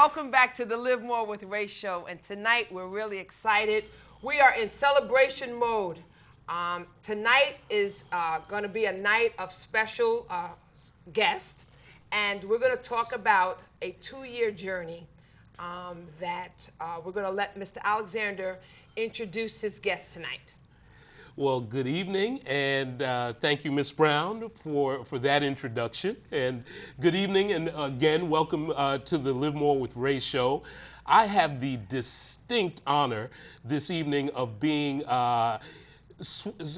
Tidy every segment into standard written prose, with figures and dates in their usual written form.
welcome back to the Live More with Rae show. And tonight we're really excited. We are in celebration mode. Tonight is going to be a night of special guests, and we're going to talk about a 2-year journey that we're going to let Mr. Alexander introduce his guests tonight. Well, good evening, and thank you, Ms. Brown, for that introduction. And good evening, and again, welcome to the Live More with Rae show. I have the distinct honor this evening of being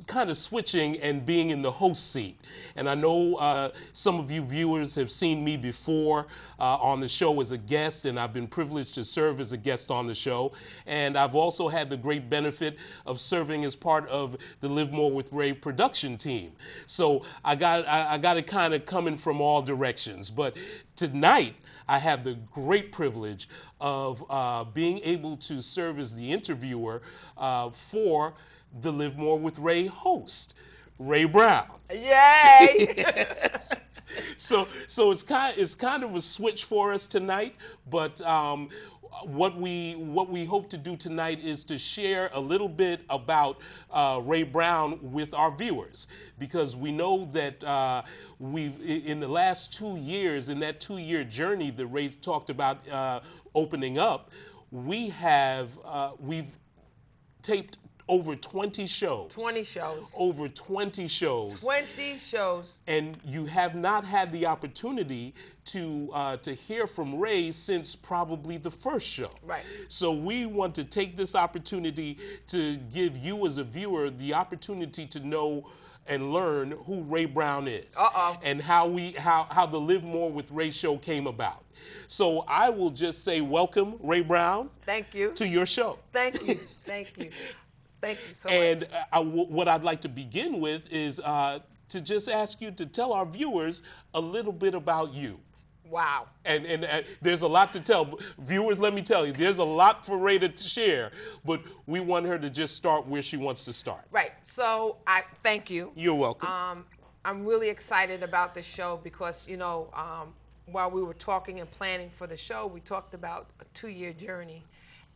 kind of switching and being in the host seat. And I know some of you viewers have seen me before on the show as a guest, and I've been privileged to serve as a guest on the show. And I've also had the great benefit of serving as part of the Live More with Rae production team. So I got it kind of coming from all directions. But tonight, I have the great privilege of being able to serve as the interviewer for the Live More with Rae host, Rae Brown. Yay! So it's kind of a switch for us tonight, but what we hope to do tonight is to share a little bit about Rae Brown with our viewers, because we know that we've in the last 2 years, in that 2-year journey that Rae talked about opening up, we've taped over 20 shows. 20 shows. Over 20 shows. 20 shows. And you have not had the opportunity to hear from Rae since probably the first show. Right. So we want to take this opportunity to give you as a viewer the opportunity to know and learn who Rae Brown is. And how the Live More with Rae show came about. So I will just say welcome, Rae Brown. Thank you. To your show. Thank you. Thank you. Thank you so much. And much. What I'd like to begin with is to just ask you to tell our viewers a little bit about you. Wow. And there's a lot to tell. Viewers, let me tell you, there's a lot for Rae to share, but we want her to just start where she wants to start. Right. So I thank you. You're welcome. I'm really excited about this show because, you know, while we were talking and planning for the show, we talked about a 2-year journey.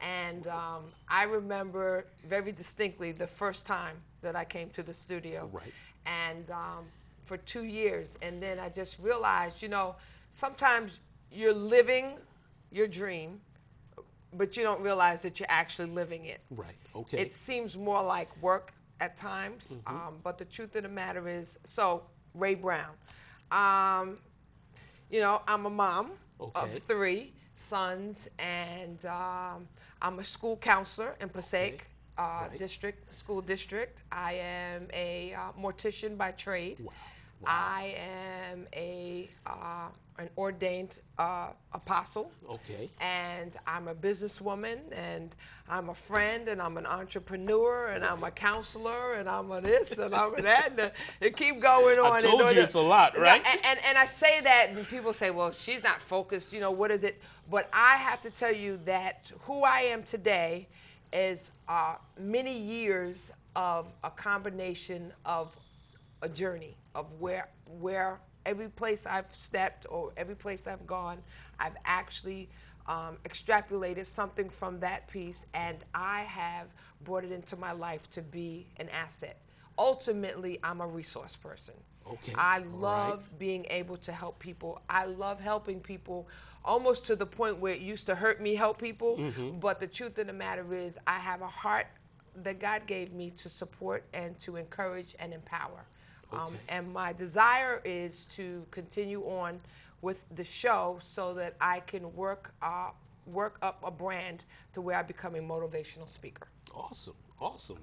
And I remember very distinctly the first time that I came to the studio. Right. And for 2 years. And then I just realized, you know, sometimes you're living your dream, but you don't realize that you're actually living it. Right. Okay. It seems more like work at times. But the truth of the matter is, so Rae Brown. You know, I'm a mom of 3 sons, and I'm a school counselor in Passaic School District. I am a mortician by trade. Wow. I am an ordained apostle. Okay. And I'm a businesswoman, and I'm a friend, and I'm an entrepreneur, and I'm a counselor, and I'm a this, and I'm a that, and it keep going on. I told you it's a lot, right? And I say that, and people say, well, she's not focused, you know, what is it? But I have to tell you that who I am today is many years of a combination of a journey of where every place I've stepped or every place I've gone, I've actually extrapolated something from that piece, and I have brought it into my life to be an asset. Ultimately, I'm a resource person. Okay. I love being able to help people. I love helping people almost to the point where it used to hurt me help people. But the truth of the matter is I have a heart that God gave me to support and to encourage and empower. And my desire is to continue on with the show so that I can work up a brand to where I become a motivational speaker. Awesome.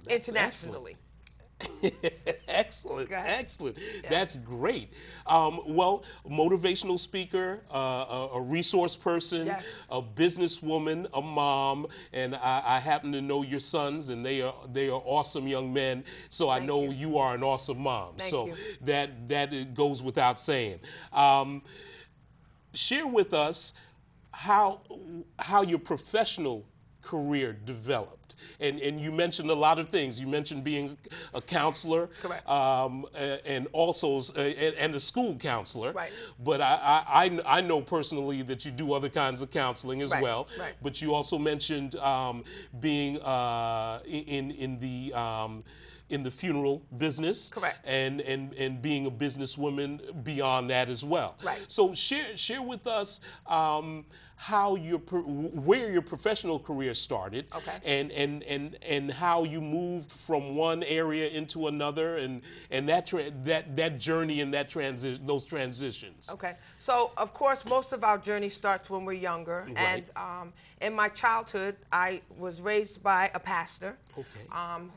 That's internationally. Excellent. Excellent. Yeah. That's great. Well, motivational speaker, a resource person, a businesswoman, a mom, and I happen to know your sons, and they are awesome young men. So I know you are an awesome mom. Thank you. That goes without saying. Share with us how your professional career developed? And you mentioned a lot of things. You mentioned being a counselor, Correct. And also and a school counselor. Right. But I know personally that you do other kinds of counseling as Right, well. right. But you also mentioned being in the funeral business. Correct. And being a businesswoman beyond that as well. Right. So share with us where your professional career started. Okay. And how you moved from one area into another, and that journey and those transitions. Okay. So, of course, most of our journey starts when we're younger. Right. And in my childhood, I was raised by a pastor. Okay.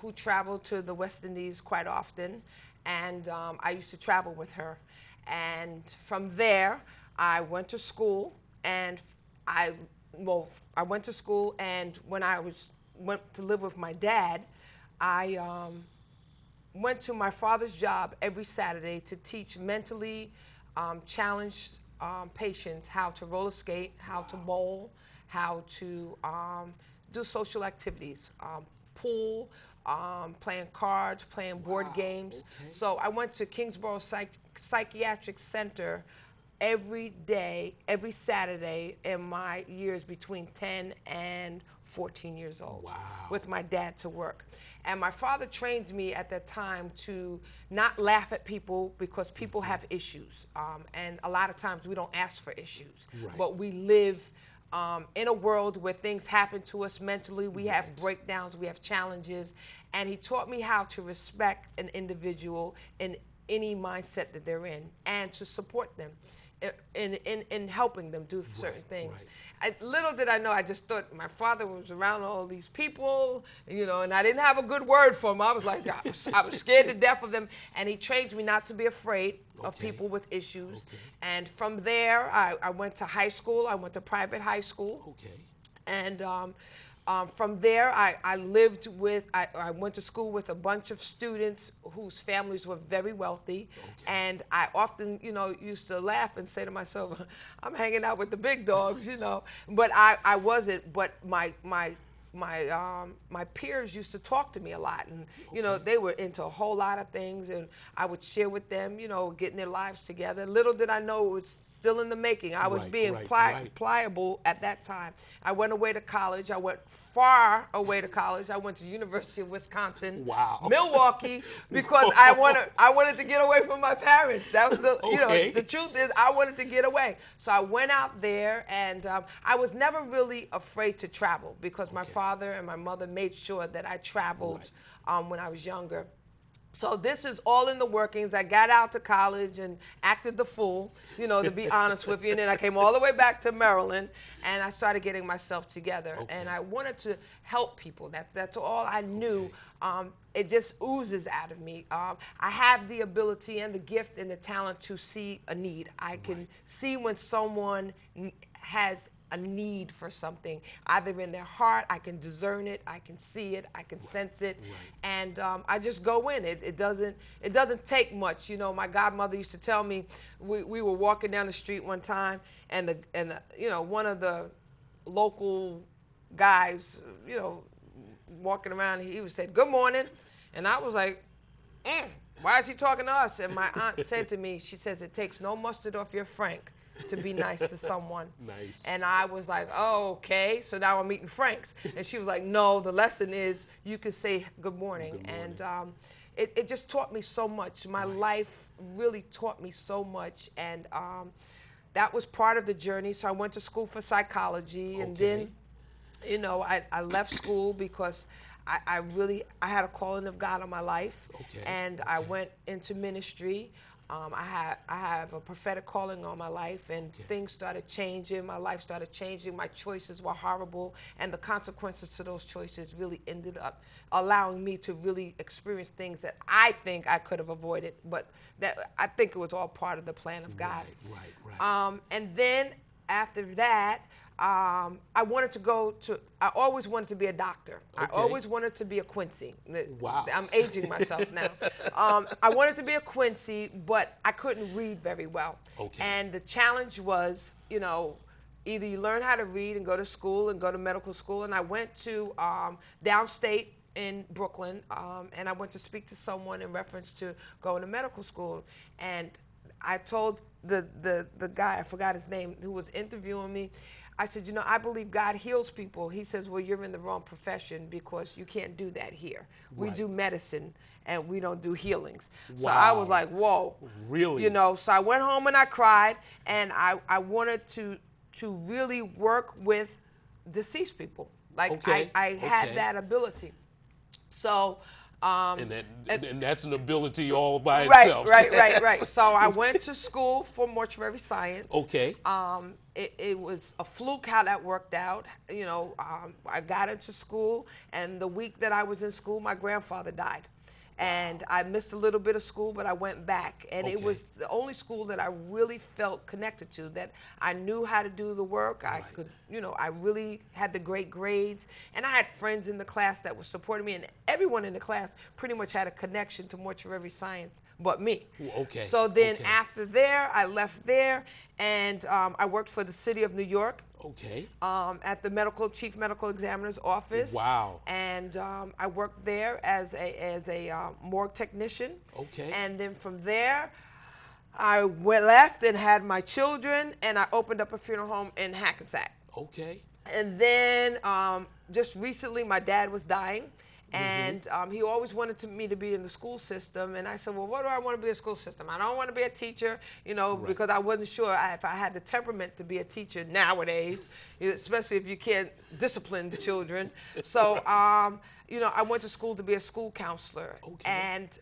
Who traveled to the West Indies quite often. And I used to travel with her. And from there, I went to school. And I went to school. And when I went to live with my dad, I went to my father's job every Saturday to teach mentally challenged patients how to roller skate, how to bowl, how to do social activities, pool, playing cards, playing board games. Okay. So I went to Kingsborough Psychiatric Center every day, every Saturday in my years between 10 and 14 years old. Wow. With my dad to work. And my father trained me at that time to not laugh at people because people have issues. And a lot of times we don't ask for issues. Right. But we live in a world where things happen to us mentally. We have breakdowns, we have challenges. And he taught me how to respect an individual in any mindset that they're in and to support them in helping them do certain things. Right. Little did I know, I just thought my father was around all these people, and I didn't have a good word for him. I was like, I was scared to death of them. And he trained me not to be afraid of people with issues. Okay. And from there, I went to high school. I went to private high school. Okay. And from there, I went to school with a bunch of students whose families were very wealthy. Okay. And I often, used to laugh and say to myself, I'm hanging out with the big dogs, But I wasn't. But my peers used to talk to me a lot. And, they were into a whole lot of things. And I would share with them, getting their lives together. Little did I know it was still in the making. I was being pliable at that time. I went away to college. I went far away to college. I went to the University of Wisconsin, Milwaukee, because I wanted to get away from my parents. That was the truth is I wanted to get away. So I went out there, and I was never really afraid to travel because my father and my mother made sure that I traveled when I was younger. So this is all in the workings. I got out to college and acted the fool, to be honest with you. And then I came all the way back to Maryland, and I started getting myself together. Okay. And I wanted to help people. That's all I knew. It just oozes out of me. I have the ability and the gift and the talent to see a need. I can see when someone has a need for something, either in their heart. I can discern it, I can see it, I can sense it, and I just go in. It doesn't take much. My godmother used to tell me, we were walking down the street one time, and one of the local guys, walking around, he would say, "Good morning," and I was like, why is he talking to us? And my aunt said to me, she says, "It takes no mustard off your Frank to be nice to someone." Nice. And I was like, oh, okay. So now I'm eating Franks. And she was like, no, the lesson is you can say good morning. Good morning. And it just taught me so much. My life really taught me so much. And that was part of the journey. So I went to school for psychology. And then, I left school because I had a calling of God on my life. Okay. And I went into ministry. I have a prophetic calling on my life, and things started changing. My life started changing. My choices were horrible, and the consequences to those choices really ended up allowing me to really experience things that I think I could have avoided, but that I think it was all part of the plan of God. Right. And then after that, I always wanted to be a doctor. Okay. I always wanted to be a Quincy. Wow. I'm aging myself now. I wanted to be a Quincy, but I couldn't read very well. Okay. And the challenge was, either you learn how to read and go to school and go to medical school. And I went to downstate in Brooklyn, and I went to speak to someone in reference to going to medical school. And I told the guy, I forgot his name, who was interviewing me, I said, you know, I believe God heals people. He says, well, you're in the wrong profession because you can't do that here. We Right. do medicine and we don't do healings. So I was like, whoa. Really? You know, so I went home and I cried, and I wanted to really work with deceased people. Like Okay. I had Okay. that ability. So And that's an ability all by right, itself. right. So I went to school for mortuary science. Okay. It was a fluke how that worked out. You know, I got into school, and the week that I was in school, my grandfather died. And I missed a little bit of school, but I went back. And it Okay. was the only school that I really felt connected to, that I knew how to do the work. I could, you know, I really had the great grades. And I had friends in the class that were supporting me. And everyone in the class pretty much had a connection to mortuary science but me. Okay. So then Okay. after there, I left there, and I worked for the city of New York. Okay. At the chief medical examiner's office. Wow. And I worked there as a morgue technician. Okay. And then from there, I left and had my children, and I opened up a funeral home in Hackensack. Okay. And then just recently, my dad was dying. And he always wanted me to be in the school system. And I said, well, what do I want to be in the school system? I don't want to be a teacher, you know, because I wasn't sure if I had the temperament to be a teacher nowadays, especially if you can't discipline the children. So, you know, I went to school to be a school counselor. Okay. And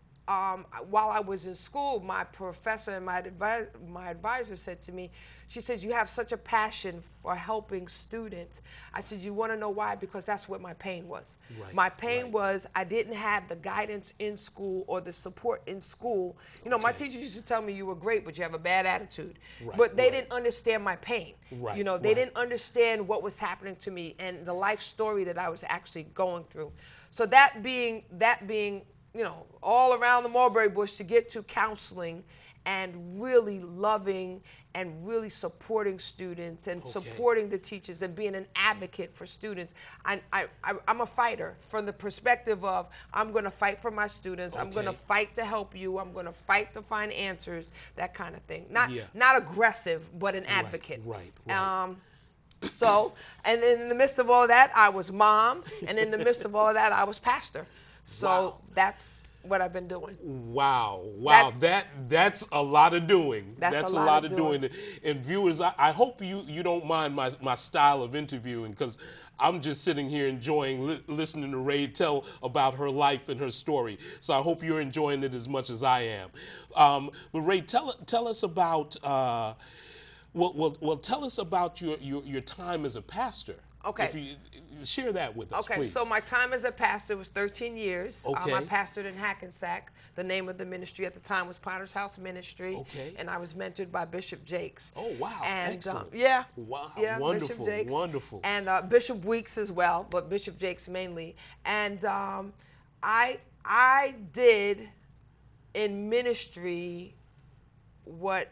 while I was in school, my professor and my advisor said to me, she says, you have such a passion for helping students. I said, you want to know why? Because that's what my pain was. Right, My pain right. was I didn't have the guidance in school or the support in school. You know, my Okay. teachers used to tell me you were great, but you have a bad attitude. Right, But they right. didn't understand my pain. Right, You know, they right. didn't understand what was happening to me and the life story that I was actually going through. So that being, you know, all around the mulberry bush to get to counseling and really loving and really supporting students and Okay. supporting the teachers and being an advocate for students. I'm a fighter from the perspective of I'm going to fight for my students. I'm going to Okay. fight to help you. I'm going to fight to find answers, that kind of thing. Not Yeah. not aggressive, but an advocate. Right. So, and in the midst of all of that, I was mom, and in the midst of all of that, I was pastor. So Wow. that's what I've been doing. Wow. That- That's a lot of doing. That's a a lot lot of of doing. And viewers, I hope you don't mind my style of interviewing, because I'm just sitting here enjoying listening to Rae tell about her life and her story. So I hope you're enjoying it as much as I am. But Rae, tell us about tell us about your time as a pastor. Okay. If you share that with us, Okay, please. so my time as a pastor was 13 years. Okay. I pastored in Hackensack. The name of the ministry at the time was Potter's House Ministry. Okay. And I was mentored by Bishop Jakes. Oh, wow. And, Excellent. yeah. Wow. Yeah, Wonderful. Bishop Jakes. Wonderful. And Bishop Weeks as well, but Bishop Jakes mainly. And I did in ministry what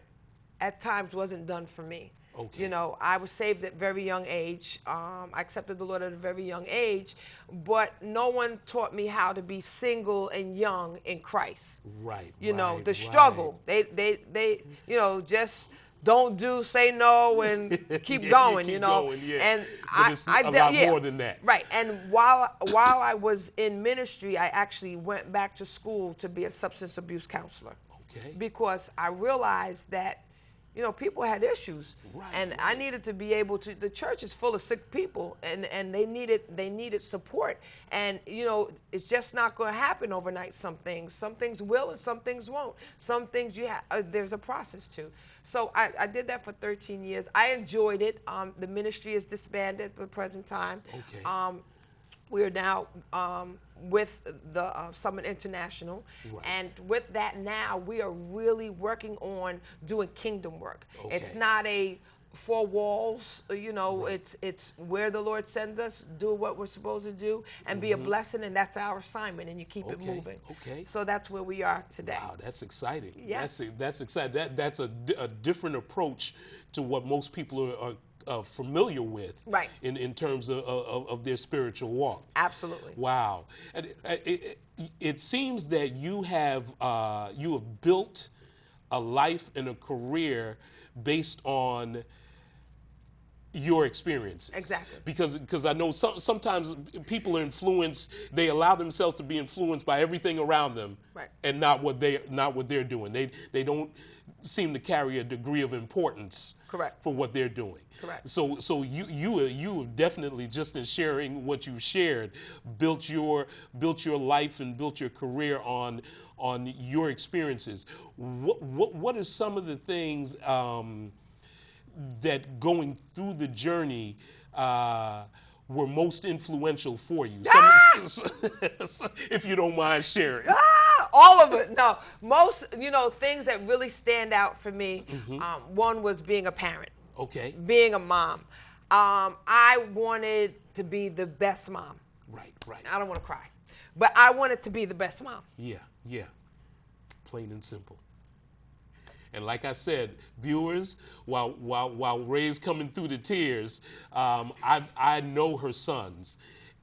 at times wasn't done for me. Okay. You know, I was saved at a very young age. I accepted the Lord at a very young age, but no one taught me how to be single and young in Christ. Right. You know, right, the right. struggle. They, you know, just don't do, say no, and keep Yeah, going. keep you know, going, yeah. and But it's a lot more than that. Right. And while I was in ministry, I actually went back to school to be a substance abuse counselor. Okay. Because I realized that, you know, people had issues, Right, and right. I needed to be able to. The church is full of sick people, and they needed support, and you know, it's just not going to happen overnight. Some things will, and some things won't. Some things there's a process to. So I did that for 13 years. I enjoyed it. The ministry is disbanded at the present time. Okay. We're now with the Summit International. Right. And with that now, we are really working on doing kingdom work. Okay. It's not a four walls, you know, it's where the Lord sends us, do what we're supposed to do, and be a blessing, and that's our assignment, and you keep it Okay, moving. okay. So that's where we are today. Wow, that's exciting. Yes. That's exciting. That's a different approach to what most people familiar with, Right. in terms of their spiritual walk. Absolutely. Wow. And it seems that you have built a life and a career based on your experiences. Exactly. Because I know sometimes people are influenced, they allow themselves to be influenced by everything around them, Right. and not what they're doing. They don't seem to carry a degree of importance. Correct. For what they're doing. Correct. So you have definitely, just in sharing what you've shared, built your life and built your career on your experiences. What are some of the things that going through the journey were most influential for you? If you don't mind sharing. All of it. No, most, things that really stand out for me. One was being a parent. Okay. Being a mom. I wanted to be the best mom. Right. I don't want to cry, but I wanted to be the best mom. Yeah. Plain and simple. And like I said, viewers, while Rae's coming through the tears, I know her sons,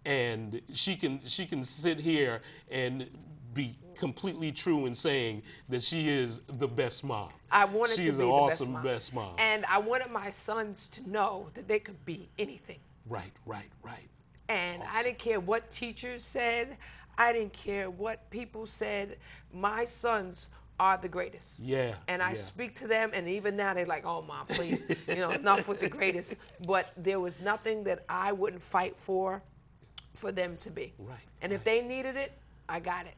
and she can sit here and be completely true in saying that she is the best mom. I wanted She's to be an the awesome best mom. And I wanted my sons to know that they could be anything. Right. And Awesome. I didn't care what teachers said. I didn't care what people said. My sons are the greatest. Yeah. And I speak to them, and even now they're like, "Oh, Mom, please, enough with the greatest." But there was nothing that I wouldn't fight for them to be. Right. And if they needed it, I got it.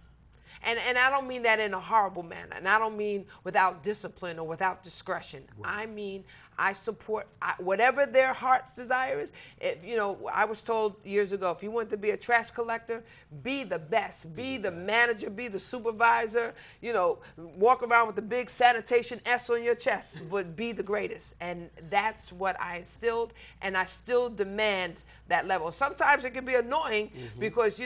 And I don't mean that in a horrible manner. And I don't mean without discipline or without discretion. Right. I mean, I support whatever their heart's desire is. If I was told years ago, if you want to be a trash collector, be the best. Be the manager, be the supervisor, walk around with the big sanitation S on your chest, but be the greatest. And that's what I instilled, and I still demand that level. Sometimes it can be annoying because,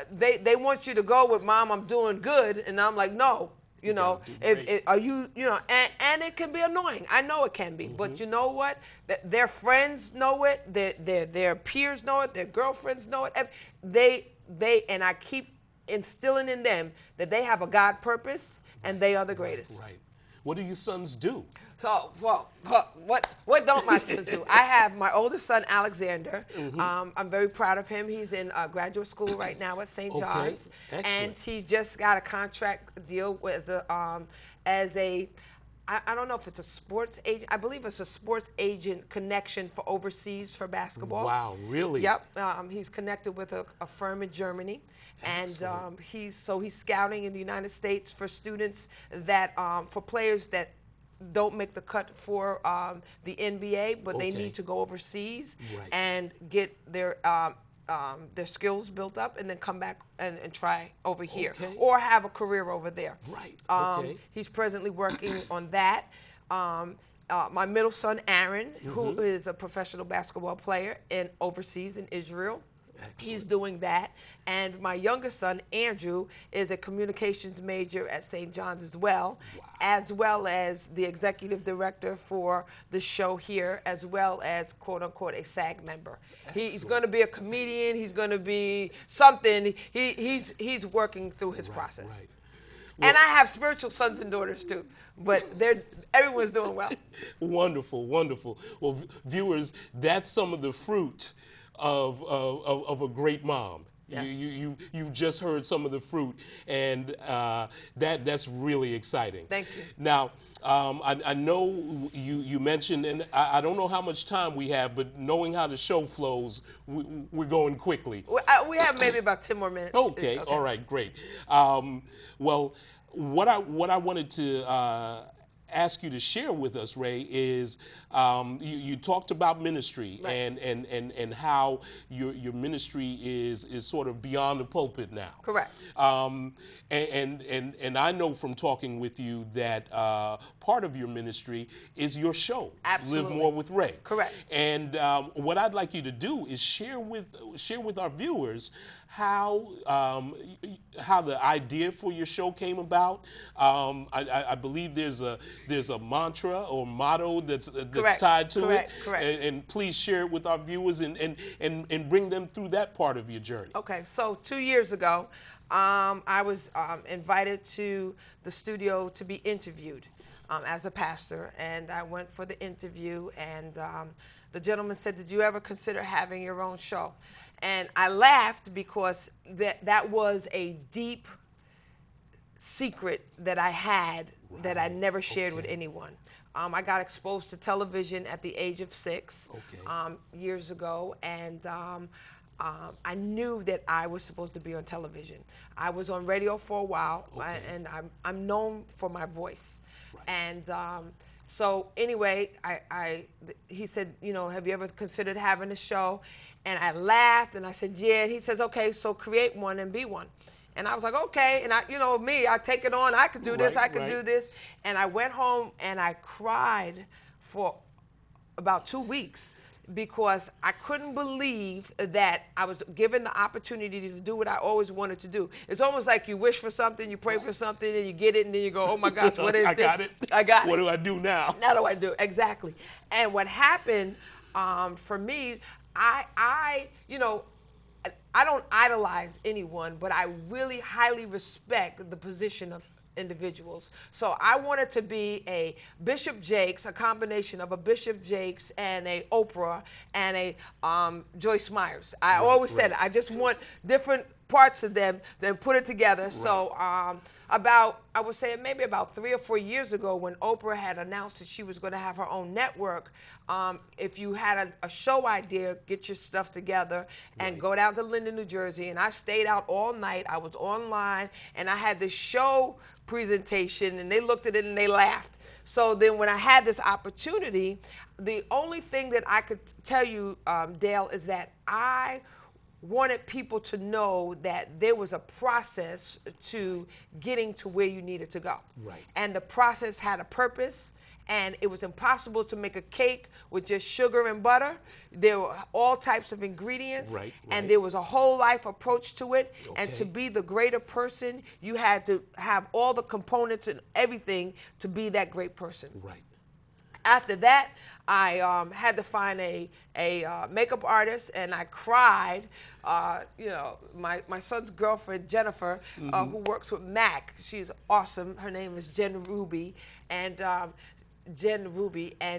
they want you to go with, "Mom, I'm doing good," and I'm like, "No, are you, and it can be annoying. I know it can be, but you know what? Their friends know it. Their peers know it. Their girlfriends know it. And I keep instilling in them that they have a God purpose and they are the greatest. Right. What do your sons do? So, what don't my sons do? I have my oldest son, Alexander. I'm very proud of him. He's in graduate school right now at St. John's. Excellent. And he just got a contract deal with I don't know if it's a sports agent. I believe it's a sports agent connection for overseas for basketball. Wow, really? Yep. He's connected with a firm in Germany. Excellent. And he's scouting in the United States for students for players that don't make the cut for the NBA, but they need to go overseas and get their skills built up and then come back and try over here or have a career over there. Right. He's presently working on that. My middle son, Aaron, who is a professional basketball player overseas in Israel. Excellent. He's doing that. And my youngest son, Andrew, is a communications major at St. John's as well as the executive director for the show here, as well as, quote unquote, a SAG member. He's going to be a comedian. He's going to be something. He's working through his process. Right. Well, and I have spiritual sons and daughters too, but everyone's doing well. Wonderful. Well, viewers, that's some of the fruit of a great mom. Yes. You've just heard some of the fruit, and that's really exciting. Thank you. Now, I know you mentioned, and I don't know how much time we have, but knowing how the show flows, we're going quickly. We have maybe about 10 more minutes. Okay. All right, great. Well, what I wanted to ask you to share with us, Rae, is you talked about ministry and how your ministry is sort of beyond the pulpit now. Correct. And I know from talking with you that part of your ministry is your show, Absolutely. Live More with Rae. Correct. And what I'd like you to do is share with our viewers how the idea for your show came about. I believe there's a there's a mantra or motto that's Correct. tied to Correct. it. Correct. And please share it with our viewers and bring them through that part of your journey. Okay, so 2 years ago, I was invited to the studio to be interviewed as a pastor, and I went for the interview, and the gentleman said, "Did you ever consider having your own show?" And I laughed because that was a deep secret that I had that I never shared with anyone. I got exposed to television at the age of 6 years ago, and I knew that I was supposed to be on television. I was on radio for a while, and I'm known for my voice. And so anyway, he said, you know, have you ever considered having a show? And I laughed, and I said, yeah. And he says, okay, so create one and be one. And I was like, okay. And I take it on. I could do this. I could do this. And I went home and I cried for about 2 weeks because I couldn't believe that I was given the opportunity to do what I always wanted to do. It's almost like you wish for something, you pray for something, and you get it, and then you go, oh my gosh, what is this? I got it. I got it. What do I do now? Now do I do? Exactly. And what happened for me, I don't idolize anyone, but I really highly respect the position of individuals. So I wanted to be a Bishop Jakes, a combination of a Bishop Jakes and a Oprah and a Joyce Myers. I always said I just want different parts of them, then put it together. So I would say maybe about 3 or 4 years ago, when Oprah had announced that she was going to have her own network, if you had a show idea, get your stuff together and go down to Linden, New Jersey. And I stayed out all night. I was online, and I had this show presentation, and they looked at it and they laughed. So then when I had this opportunity, the only thing that I could tell you, Dale, is that I wanted people to know that there was a process to getting to where you needed to go. Right. And the process had a purpose, and it was impossible to make a cake with just sugar and butter. There were all types of ingredients, and there was a whole life approach to it. And to be the greater person, you had to have all the components and everything to be that great person. Right. After that, I had to find a makeup artist, and I cried. My son's girlfriend, Jennifer, who works with Mac, she's awesome. Her name is Jen Ruby, and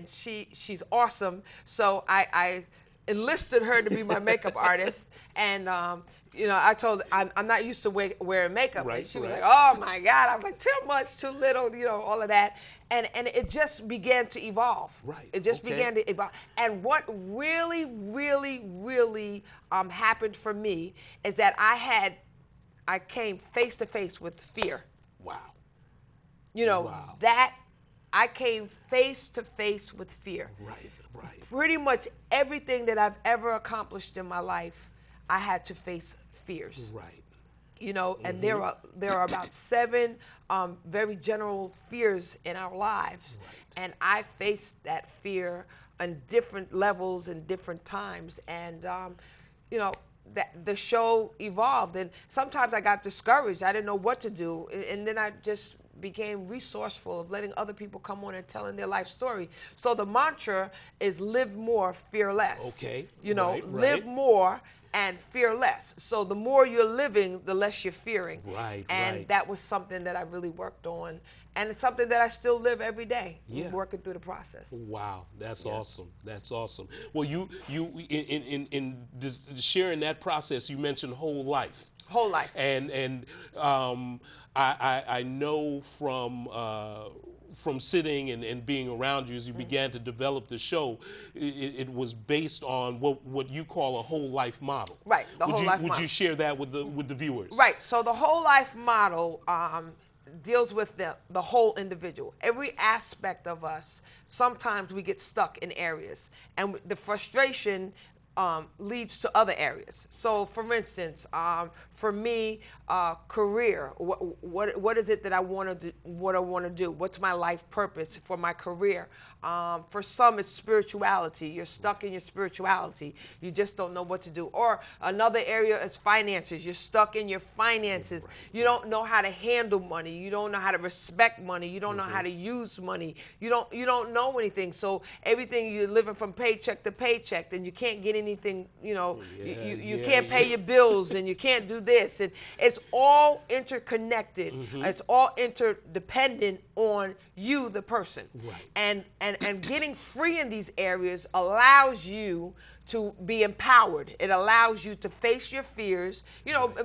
she's awesome. So I enlisted her to be my makeup artist, and I told her I'm not used to wearing makeup. And she was like, oh my God. I'm like, too much, too little, all of that. And it just began to evolve. Right. It just began to evolve. And what really, really, really happened for me is that I came face to face with fear. Wow. That I came face to face with fear. Right. Pretty much everything that I've ever accomplished in my life, I had to face fears. Right. And there are about 7 very general fears in our lives. Right. And I faced that fear on different levels and different times. And, that the show evolved. And sometimes I got discouraged. I didn't know what to do. And then I just became resourceful of letting other people come on and telling their life story. So the mantra is live more, fear less. Okay. Live more and fear less. So the more you're living, the less you're fearing. Right. And that was something that I really worked on. And it's something that I still live every day, working through the process. Wow, that's awesome. That's awesome. Well, you in this, sharing that process, you mentioned whole life. Whole life. And I know from sitting and being around you as you began to develop the show, it was based on what you call a whole life model. Right, the whole life model. Would you share that with the viewers? Right, so the whole life model deals with the whole individual. Every aspect of us, sometimes we get stuck in areas. And the frustration leads to other areas. So, for instance, for me, career. What is it that I want to do? What I want to do? What's my life purpose for my career? For some, it's spirituality. You're stuck in your spirituality. You just don't know what to do. Or another area is finances. You're stuck in your finances. You don't know how to handle money. You don't know how to respect money. You don't know how to use money. You don't know anything. So everything, you're living from paycheck to paycheck, and you can't get anything. You can't pay your bills, and you can't do this. And it's all interconnected. It's all interdependent on you, the person. And getting free in these areas allows you to be empowered. It allows you to face your fears.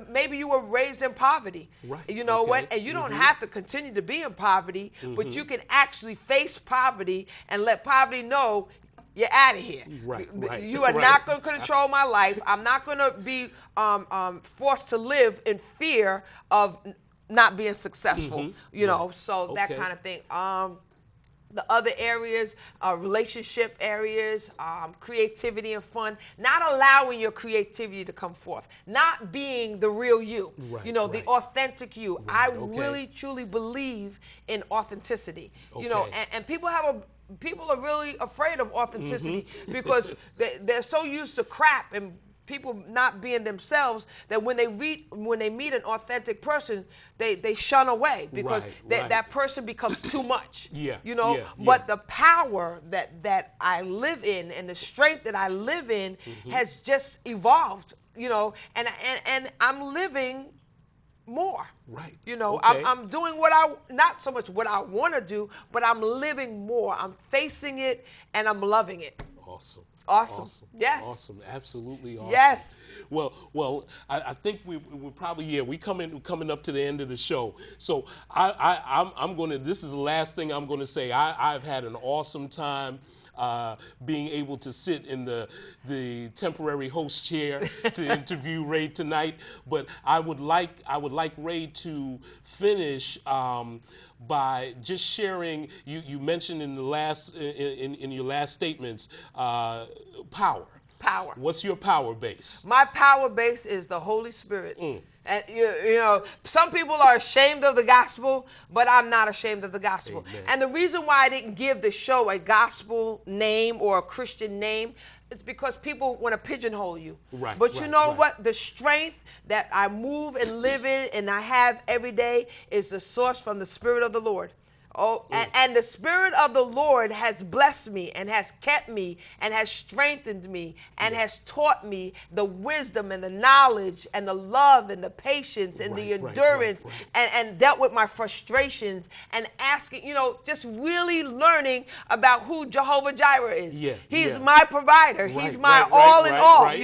Maybe you were raised in poverty. You know what? And you don't have to continue to be in poverty, but you can actually face poverty and let poverty know you're out of here. You are not going to control my life. I'm not going to be forced to live in fear of not being successful. So that kind of thing. The other areas, relationship areas, creativity and fun, not allowing your creativity to come forth, not being the real you, the authentic you. I really, truly believe in authenticity, and people are really afraid of authenticity because they're so used to crap and people not being themselves that when they meet an authentic person, they shun away because that person becomes too much. But the power that I live in and the strength that I live in has just evolved. And I'm living more. I'm doing not so much what I want to do, but I'm living more. I'm facing it and I'm loving it. Awesome. Yes. Awesome. Absolutely awesome. Yes. Well, I think we're probably we coming up to the end of the show. So I'm going to. This is the last thing I'm going to say. I've had an awesome time being able to sit in the temporary host chair to interview Rae tonight. But I would like Rae to finish by just sharing. You mentioned in the last in your last statements power. What's your power base? My power base is the Holy Spirit. And some people are ashamed of the gospel, but I'm not ashamed of the gospel. Amen. And the reason why I didn't give the show a gospel name or a Christian name is because people want to pigeonhole you. But you know what? The strength that I move and live in and I have every day is the source from the Spirit of the Lord. And the Spirit of the Lord has blessed me and has kept me and has strengthened me and has taught me the wisdom and the knowledge and the love and the patience and the endurance and dealt with my frustrations and asking, just really learning about who Jehovah Jireh is. He's my provider. He's my all in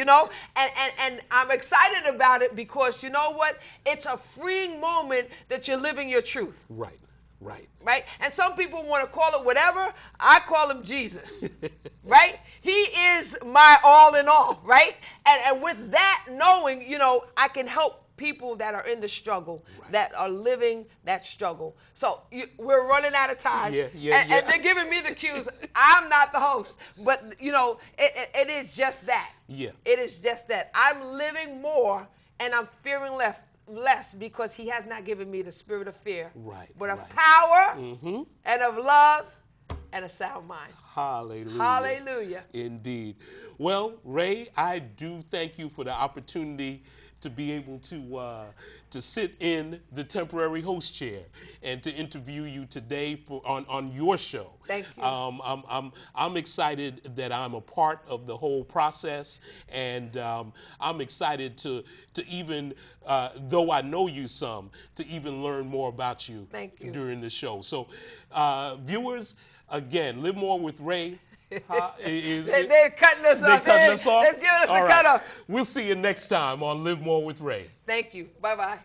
all, and I'm excited about it because you know what? It's a freeing moment that you're living your truth. Right? And some people want to call it whatever. I call him Jesus. Right? He is my all in all, right? And with that knowing, I can help people that are in the struggle, that are living that struggle. So we're running out of time. And they're giving me the cues. I'm not the host. But, it is just that. It is just that. I'm living more and I'm fearing less because he has not given me the spirit of fear, but of power and of love and a sound mind. Hallelujah. Indeed. Well, Rae, I do thank you for the opportunity to be able to sit in the temporary host chair and to interview you today on your show. Thank you. I'm excited that I'm a part of the whole process, and I'm excited to even, though I know you some, to even learn more about you. Thank you. During the show. So, viewers, again, Live More with Rae. They're cutting us off. Let's give us a cut off. We'll see you next time on Live More with Rae. Thank you. Bye-bye.